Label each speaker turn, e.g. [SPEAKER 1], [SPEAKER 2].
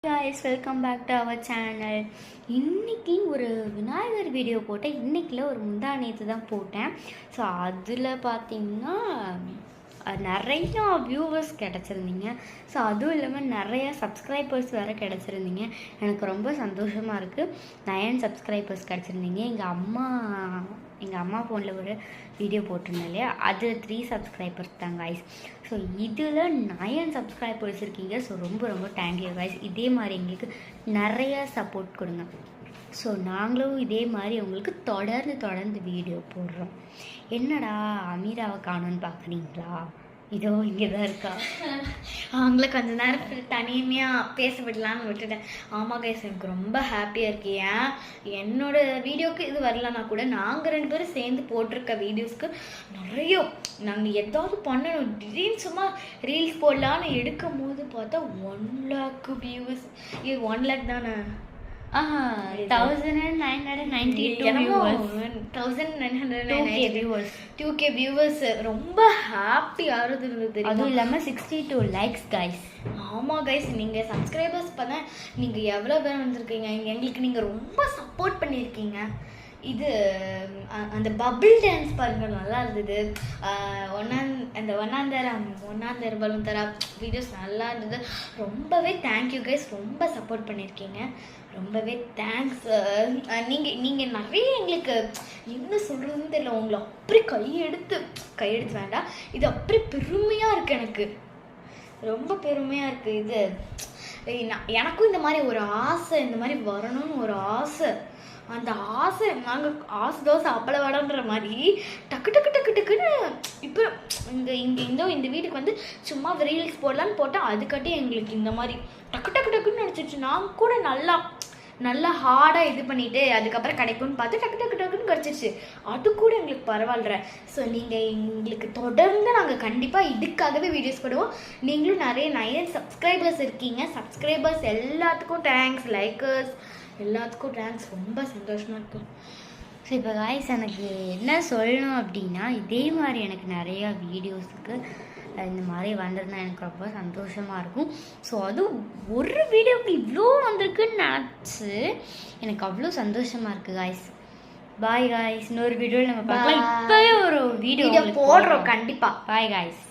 [SPEAKER 1] guys, welcome back to our channel. இன்னைக்கு ஒரு Vinayagar video போட்டேன். இன்னைக்குல ஒரு முந்தா நேற்று தான் போட்டேன். ஸோ அதில் பார்த்தீங்கன்னா நிறையா வியூவர்ஸ் கிடச்சிருந்தீங்க. ஸோ அதுவும் இல்லாமல் நிறையா சப்ஸ்கிரைபர்ஸ் வேறு கிடச்சிருந்தீங்க. எனக்கு ரொம்ப சந்தோஷமாக இருக்குது. 9 சப்ஸ்கிரைபர்ஸ் கிடச்சிருந்தீங்க. எங்கள் அம்மா ஃபோனில் ஒரு வீடியோ போட்டிருந்தேன் இல்லையா, அது 3 சப்ஸ்கிரைபர்ஸ் தான் கைஸ். ஸோ இதில் 9 சப்ஸ்கிரைபர்ஸ் இருக்கீங்க. ஸோ ரொம்ப ரொம்ப தேங்க்யூ கைஸ். இதே மாதிரி எங்களுக்கு நிறையா சப்போர்ட் கொடுங்க. ஸோ நாங்களும் இதே மாதிரி உங்களுக்கு தொடர்ந்து வீடியோ போடுறோம். என்னடா அமீராவை காணும்னு பார்க்குறீங்களா? இதோ இங்கே தான் இருக்கா. அவங்கள கொஞ்ச நேரம் தனிமையாக பேச விடலான்னு விட்டுட்டேன். ஆமாம் கைஸ், எனக்கு ரொம்ப ஹாப்பியாக இருக்கு. ஏன் என்னோட வீடியோவுக்கு இது வரலன்னா கூட நாங்கள் 2 பேரும் சேர்ந்து போட்டிருக்க வீடியோஸ்க்கு நிறைய நாங்கள் ஏதாவது பண்ணணும், திடீர்னு சும்மா ரீல்ஸ் போடலான்னு எடுக்கும் போது பார்த்தா 1 lakh வியூவர்ஸ். இது 1 lakh தானே? 2K viewers. ரொம்ப ஹாப்பியாக இருந்தது. அதுவும் இல்லாமல் 62 likes guys. ஆமாம் கைஸ், நீங்கள் சப்ஸ்கிரைபர்ஸ் பார்த்தா நீங்கள் எவ்வளோ பேர் வந்திருக்கீங்க. எங்களுக்கு நீங்கள் ரொம்ப சப்போர்ட் பண்ணியிருக்கீங்க. இது அந்த பபிள் டான்ஸ் பாருங்க, நல்லா இருந்தது. அந்த ஒன்னாந்தர பலூன் தர வீடியோஸ் நல்லா இருந்தது. ரொம்பவே தேங்க்யூ கைஸ், ரொம்ப சப்போர்ட் பண்ணியிருக்கீங்க. ரொம்பவே தேங்க்ஸ். நீங்கள் நிறைய எங்களுக்கு என்ன சொல்கிறதுன்னு தெரியல. உங்களை அப்படி கையெடுத்து வேண்டாம், இது அப்படி பெருமையாக இருக்குது. எனக்கு ரொம்ப பெருமையாக இருக்குது. இது எனக்கும் இந்த மாதிரி ஒரு ஆசை, இந்த மாதிரி வரணும்னு ஒரு ஆசை. அந்த ஆசை நாங்கள் ஆசை தோசை அப்பள வடன்ற மாதிரி டக்குன்னு இப்போ இந்த வீட்டுக்கு வந்து சும்மா ரீல்ஸ் போடலான்னு போட்டால் அதுக்காட்டி எங்களுக்கு இந்த மாதிரி டக்குன்னு நினச்சிச்சு. நாங்கள் கூட நல்லா ஹார்டாக இது பண்ணிவிட்டு அதுக்கப்புறம் கிடைக்கும்னு பார்த்து டக்குன்னு கிடச்சிருச்சு. அது கூட எங்களுக்கு பரவாயில்ல. ஸோ நீங்கள் எங்களுக்கு தொடர்ந்து நாங்கள் கண்டிப்பாக இதுக்காகவே வீடியோஸ் போடுவோம். நீங்களும் நிறைய 9 சப்ஸ்கிரைபர்ஸ் இருக்கீங்க. சப்ஸ்கிரைபர்ஸ் எல்லாத்துக்கும் தேங்க்ஸ், லைக்கர்ஸ் எல்லாத்துக்கும் தேங்க்ஸ். ரொம்ப சந்தோஷமாக இருக்கும். ஸோ இப்போ காய்ஸ், எனக்கு என்ன சொல்லணும் அப்படின்னா, இதே மாதிரி எனக்கு நிறையா வீடியோஸுக்கு இந்த மாதிரி வந்திருந்தா எனக்கு ரொம்ப சந்தோஷமாக இருக்கும். ஸோ அதுவும் ஒரு வீடியோவுக்கு இவ்வளோ வந்திருக்குன்னு நினச்சி எனக்கு அவ்வளோ சந்தோஷமாக இருக்குது காய்ஸ். Bye guys. இன்னொரு வீடியோவில் நம்ம பார்க்கலாம். இப்போவே ஒரு வீடியோ போடுறோம் கண்டிப்பாக. Bye guys.